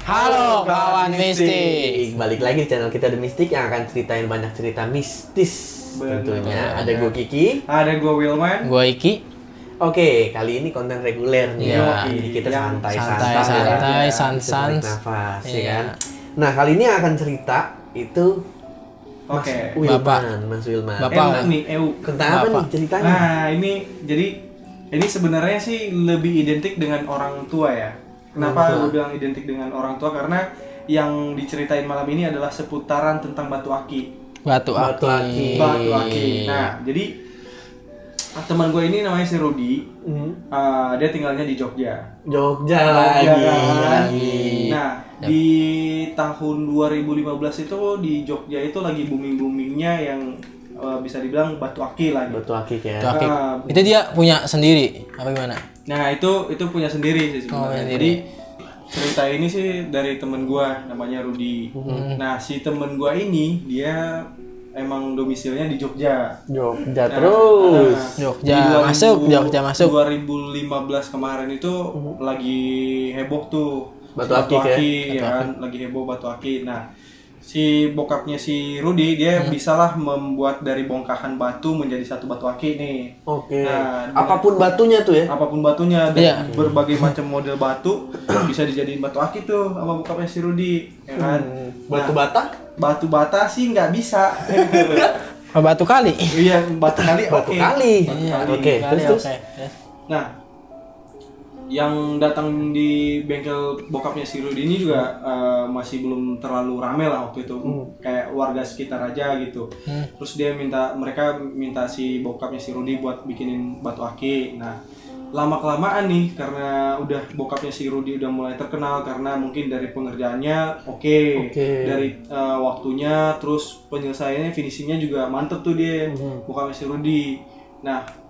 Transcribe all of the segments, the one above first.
Halo kawan mistik. Balik lagi di channel kita The Mystic yang akan ceritain banyak cerita mistis. Tentunya ada gue Kiki, ada gue Wilman, Gua Iki. Oke, kali ini konten reguler nih. Iya. Jadi kita Yang santai-santai, sans. nafas, ya Iya. kan. Nah, kali ini yang akan cerita itu Oke. Mas Wilman. Bapak. Enak nih, Tentang apa nih ceritanya? Nah, ini sebenarnya sih lebih identik dengan orang tua ya. Kenapa Orang tua. gue bilang identik dengan orang tua? Karena yang diceritain malam ini adalah seputaran tentang batu aki. Batu Batu aki. aki. Batu aki. Nah, jadi teman gue ini namanya si Rudy. Dia tinggalnya di Jogja. Jogja Jogja. lagi. Nah, di tahun 2015 itu di Jogja itu lagi booming-boomingnya yang bisa dibilang batu aki lah. Batu aki ya. Batu aki. Ah, Itu dia punya sendiri apa gimana? Nah, itu punya sendiri sih Oh, sebenarnya. sendiri. Jadi cerita ini sih dari temen gua namanya Rudy. Nah, si temen gua ini dia emang domisilinya di Jogja. Jogja Nah, terus. Jogja di 2000 masuk, Jogja masuk. 2015 kemarin itu lagi heboh tuh Batu aki, ya kan? Lagi heboh batu aki. Nah, si bokapnya si Rudy dia bisalah membuat dari bongkahan batu menjadi satu batu aki nih. Oke. Nah, Apapun batunya tuh ya. Apapun batunya dan Iya. berbagai macam model batu bisa dijadiin batu aki tuh sama bokapnya si Rudy, ya kan? Batu Nah, bata? batu bata sih nggak bisa. Oh, batu kali. Iya, batu kali Batu oke. kali. Batu Iya, kali. Oke, Kali, terus. oke. Nah, yang datang di bengkel bokapnya si Rudy ini juga masih belum terlalu rame lah waktu itu, kayak warga sekitar aja gitu. Terus dia mereka minta si bokapnya si Rudy buat bikinin batu aki. Nah, lama kelamaan nih karena udah bokapnya si Rudy udah mulai terkenal karena mungkin dari pengerjaannya oke. Dari waktunya, terus penyelesaiannya, finishingnya juga mantep tuh dia bokapnya si Rudy. Nah,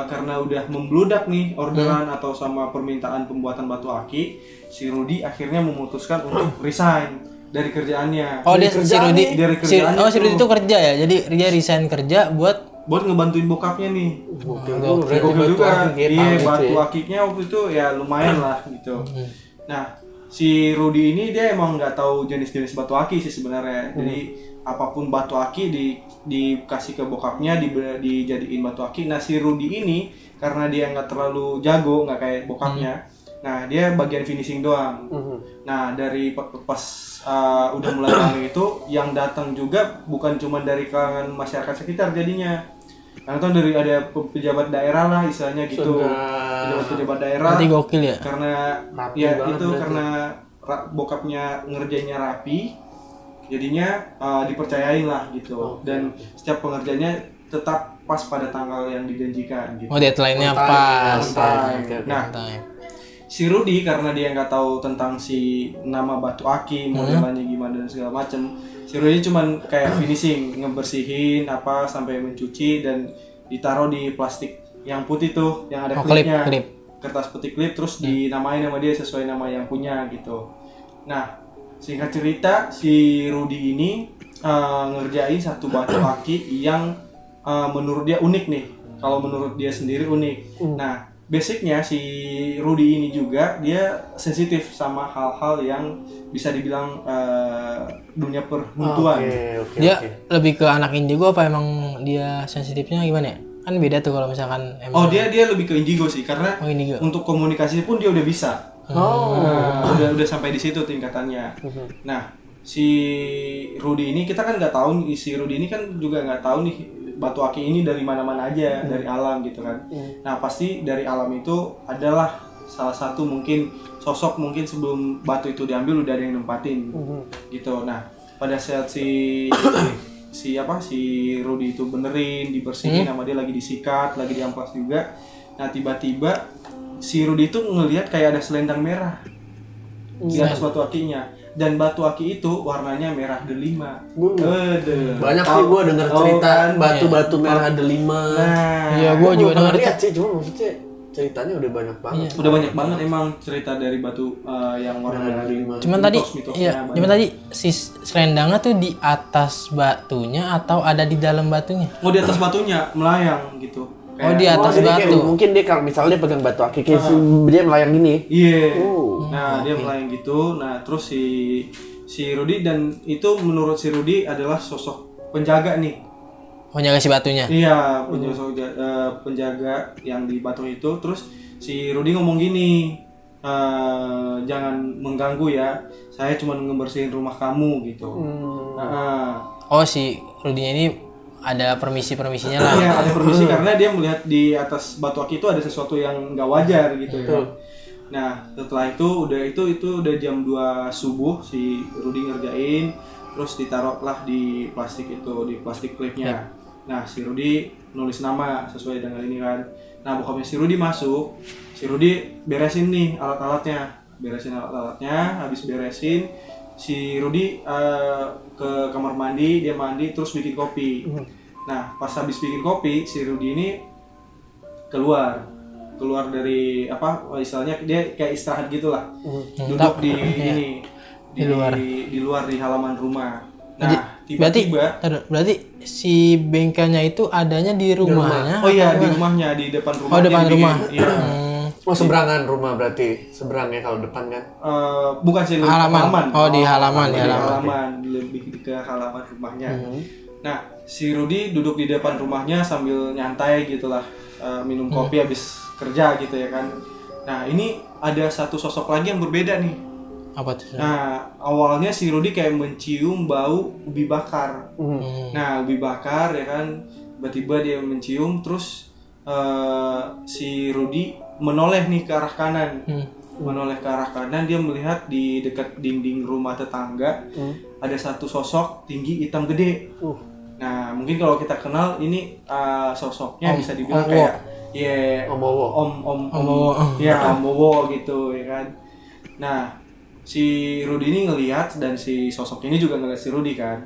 karena udah membludak nih orderan atau sama permintaan pembuatan batu aki, si Rudy akhirnya memutuskan untuk resign dari kerjaannya. Oh, dia si kerjaan Rudy. nih, dari kerjaannya Si Rudy tuh. itu kerja ya. Jadi dia resign kerja buat ngebantuin bokapnya nih. Gokil Gokil juga. Iya, batu ya. akinya waktu itu ya lumayan lah gitu. Nah, si Rudy ini dia emang nggak tahu jenis-jenis batu aki sih sebenarnya. Jadi apapun batu aki dikasih ke bokapnya, dijadiin batu aki. Nah, si Rudy ini karena dia nggak terlalu jago, nggak kayak bokapnya. Nah, dia bagian finishing doang. Nah, dari pas udah mulai rame itu yang datang juga bukan cuma dari kalangan masyarakat sekitar jadinya. Karena tuh dari ada pejabat daerah lah istilahnya gitu. Pejabat daerah. nanti gokil ya. Karena Rapi ya banget itu berarti. karena bokapnya ngerjainnya rapi, jadinya dipercayain lah gitu. Dan setiap pengerjaannya tetap pas pada tanggal yang dijanjikan gitu. Oh, deadline-nya On time, pas. on time. Oke, oke. Nah, Time. si Rudy karena dia nggak tahu tentang si nama batu aki, modelannya gimana dan segala macem, si Rudy cuman kayak finishing, ngebersihin apa sampai mencuci dan ditaruh di plastik yang putih tuh, yang ada Oh, klip, klipnya, klip. kertas putih klip, terus dinamain sama dia sesuai nama yang punya gitu. Nah, singkat cerita si Rudy ini ngerjain satu batu aki yang menurut dia unik nih. Kalau menurut dia sendiri unik. Nah, basicnya si Rudy ini juga dia sensitif sama hal-hal yang bisa dibilang dunia permutuan. Oke. Dia lebih ke anak indigo apa emang dia sensitifnya gimana ya? Kan beda tuh kalau misalkan emang. Oh, dia lebih ke indigo sih karena Oh, indigo. untuk komunikasi pun dia udah bisa. Udah sampai di situ tingkatannya. Nah, si Rudy ini kita kan nggak tahu, si Rudy ini kan juga nggak tahu nih batu aki ini dari mana-mana aja, dari alam gitu kan. Nah, pasti dari alam itu adalah salah satu mungkin sosok, mungkin sebelum batu itu diambil udah ada yang nempatin gitu. Nah, pada saat si Rudy itu benerin, dibersihin sama dia, lagi disikat, lagi diamplas juga. Nah, tiba-tiba si Rudy itu ngelihat kayak ada selendang merah di atas batu akinya, dan batu aki itu warnanya merah delima. Banyak sih gue denger cerita kan? batu-batu merah delima. Nah, Iya, gua juga pernah denger lihat sih, cuma maksudnya ceritanya udah banyak banget. udah banyak banget emang cerita dari batu yang warna merah delima. Cuman tadi Mitos-mitosnya iya, banyak. cuman tadi si selendangnya tuh di atas batunya atau ada di dalam batunya? Oh, di atas batunya melayang gitu. Oh, di atas jadi kayak batu. mungkin dia kalau misalnya dia pegang batu akik, dia melayang gini. Iya. Oh. Nah, dia melayang gitu. Nah, terus si Rudy, dan itu menurut si Rudy adalah sosok penjaga nih. Penjaga si batunya. Iya, penjaga yang di batu itu. Terus si Rudy ngomong gini, jangan mengganggu ya. Saya cuma ngebersihin rumah kamu gitu. Oh, si Rudinya ini ada permisinya lah. Iya, ada permisi karena dia melihat di atas batu akik itu ada sesuatu yang nggak wajar gitu ya. Nah, setelah itu udah jam 2 subuh, si Rudy ngerjain, terus ditaruhlah di plastik itu, di plastik klipnya. Nah, si Rudy nulis nama sesuai dengan ini kan. Nah, bokapnya si Rudy masuk, si Rudy beresin nih alat-alatnya, habis beresin, si Rudy ke kamar mandi, dia mandi terus bikin kopi. Nah, pas habis bikin kopi, si Rudy ini keluar dari apa istilahnya, dia kayak istirahat gitulah, duduk di ini di luar di halaman rumah. Nah, tiba-tiba berarti si bengkelnya itu adanya di rumahnya. Oh iya, di rumahnya, di depan rumah. Oh, depan rumah. Iya. Oh, seberangan rumah berarti. Seberangnya kalau depan kan. Bukan sih, halaman. Oh, di halaman, di halaman, lebih ke halaman rumahnya. Nah, si Rudy duduk di depan rumahnya sambil nyantai gitulah, minum kopi habis kerja gitu ya kan. Nah, ini ada satu sosok lagi yang berbeda nih. Apa tuh? Nah, awalnya si Rudy kayak mencium bau ubi bakar. Nah, ubi bakar ya kan, tiba-tiba dia mencium, terus si Rudy menoleh nih ke arah kanan. Menoleh ke arah kanan, dia melihat di dekat dinding rumah tetangga ada satu sosok tinggi hitam gede. Nah, mungkin kalau kita kenal ini sosoknya bisa dibilang kayak Om Bowo gitu ya kan. Nah, si Rudy ini ngelihat, dan si sosok ini juga ngeliat si Rudy kan.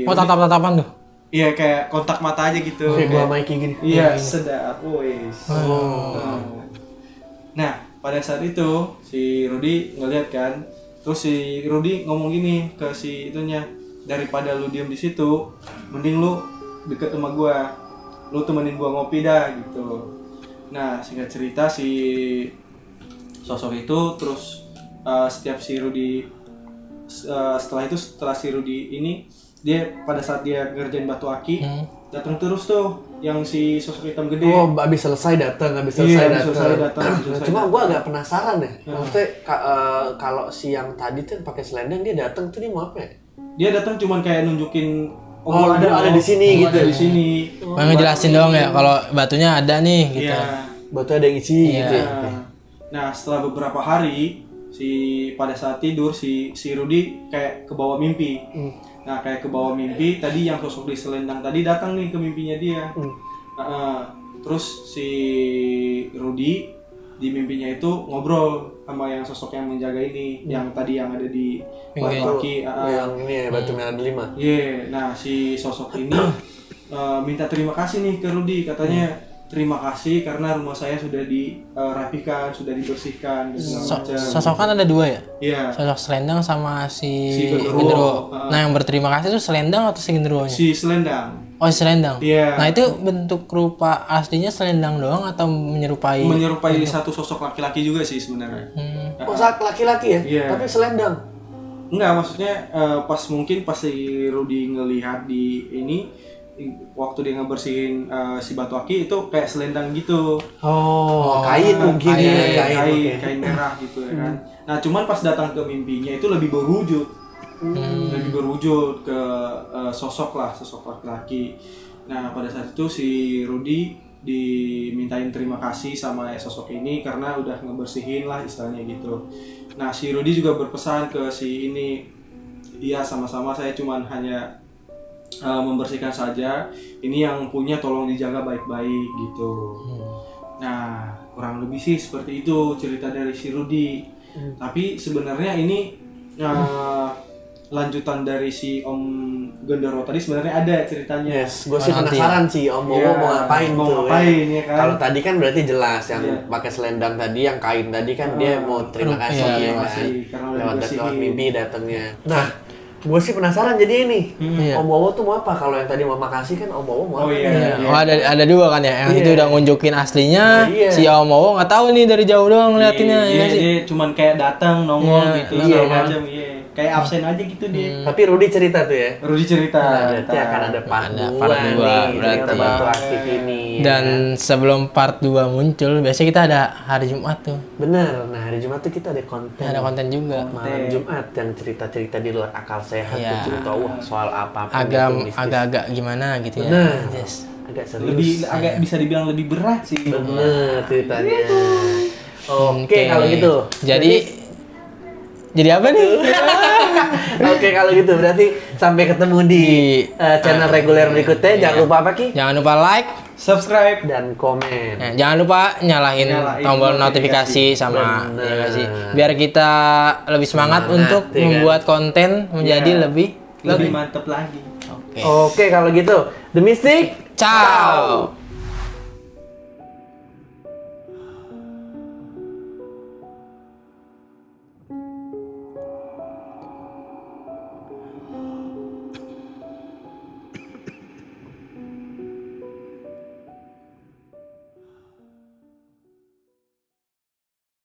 Tatap-tatapan tuh. Iya, kayak kontak mata aja gitu. Kayak gua Mikey gini. Iya, sedap, wes. Nah, pada saat itu si Rudy ngelihat kan, terus si Rudy ngomong gini ke si itunya, daripada lu diem di situ, mending lu deket sama gua, lu temenin gua ngopi dah gitu. Nah, singkat cerita si sosok itu terus setiap si Rudy setelah si Rudy ini, dia pada saat dia ngerjain batu aki datang terus tuh yang si sosok hitam gede. Oh, habis selesai datang. Cuma gua agak penasaran ya. Maksudnya kalau si yang tadi tuh pakai selendang, dia datang tuh dia mau apa ya? Dia datang cuman kayak nunjukin ada di sini gitu. Ada di sini. Ngejelasin doang ya kalau batunya ada nih gitu. Iya. Batu ada yang isi gitu. Nah, setelah beberapa hari pada saat tidur si Rudy kayak kebawa mimpi. Nah, kayak kebawa mimpi, tadi yang sosok di selendang tadi datang nih ke mimpinya dia. Terus si Rudy di mimpinya itu ngobrol sama yang sosok yang menjaga ini, yang tadi yang ada di batu aki. Yang ini ya, batu merah delima. Iya, nah si sosok ini minta terima kasih nih ke Rudy, katanya terima kasih karena rumah saya sudah dirapikan, sudah dibersihkan. Sosok kan ada dua ya? Iya. Sosok selendang sama si Genderuwo. Nah, yang berterima kasih itu selendang atau si Genderuwonya? Si selendang. Oh, selendang. Iya. Nah, itu bentuk rupa aslinya selendang doang atau menyerupai? Menyerupai satu sosok laki-laki juga sih sebenarnya. Oh, saat laki-laki ya? Iya. Tapi selendang. Enggak, maksudnya pas si Rudy ngelihat di ini, waktu dia ngebersihin si batu aki itu kayak selendang gitu. Oh, kain mungkin ya, kain merah gitu ya kan. Nah, cuman pas datang ke mimpinya itu lebih berwujud. Lebih berwujud ke sosok laki-laki. Nah, pada saat itu si Rudy dimintain terima kasih sama sosok ini karena udah ngebersihin lah istilahnya gitu. Nah, si Rudy juga berpesan ke si ini, dia sama-sama saya cuman hanya membersihkan saja, ini yang punya tolong dijaga baik-baik gitu. Nah, kurang lebih sih seperti itu cerita dari si Rudy. Tapi sebenarnya ini lanjutan dari si Om Genderuwo tadi sebenarnya ada ceritanya. Yes, gue sih penasaran sih Om Bowo mau ngapain tuh. Ya kan? Kalau tadi kan berarti jelas yang pakai selendang tadi, yang kain tadi kan dia mau terima kasih ya, karena lewat mimpi datangnya. Nah, Gue sih penasaran jadi ini. Iya. Om Wowo tuh mau apa? Kalau yang tadi mau makasih kan Om Wowo mau apa? iya. Oh ada dua kan ya, yang itu udah ngunjukin aslinya, Iya. si Om Wowo nggak tahu nih dari jauh doang ngeliatinnya, Iya, ya sih. dia cuman kayak datang nongol gitu iya segala kan? macam, iya. Kayak absen aja gitu dia. Tapi Rudy cerita tuh ya. Rudy cerita. Berarti akan ada part Ada 2 part dua, nih, berarti. cerita Batu Aktif ini. Dan sebelum part 2 muncul, biasanya kita ada hari Jumat tuh, Bener, nah hari Jumat tuh kita ada konten. ada konten juga. Malam Jumat yang cerita-cerita di luar akal sehat Iya. tuh cerita soal apa-apa gitu, mistis. Agak-agak gimana gitu ya. Nah, Yes. agak serius. Lebih agak bisa dibilang lebih berat sih. Bener ceritanya. Oke, kalau gitu. Jadi apa nih? Oke, kalau gitu berarti sampai ketemu di channel reguler berikutnya. Jangan lupa apa Ki? Jangan lupa like, Subscribe. Dan komen. jangan lupa nyalain tombol notifikasi sama Bener. ya nggak sih, biar kita lebih semangat untuk ya kan? membuat konten menjadi Iya. lebih Lebih mantep lagi. oke. Oke, kalau gitu. The Mystic. Ciao.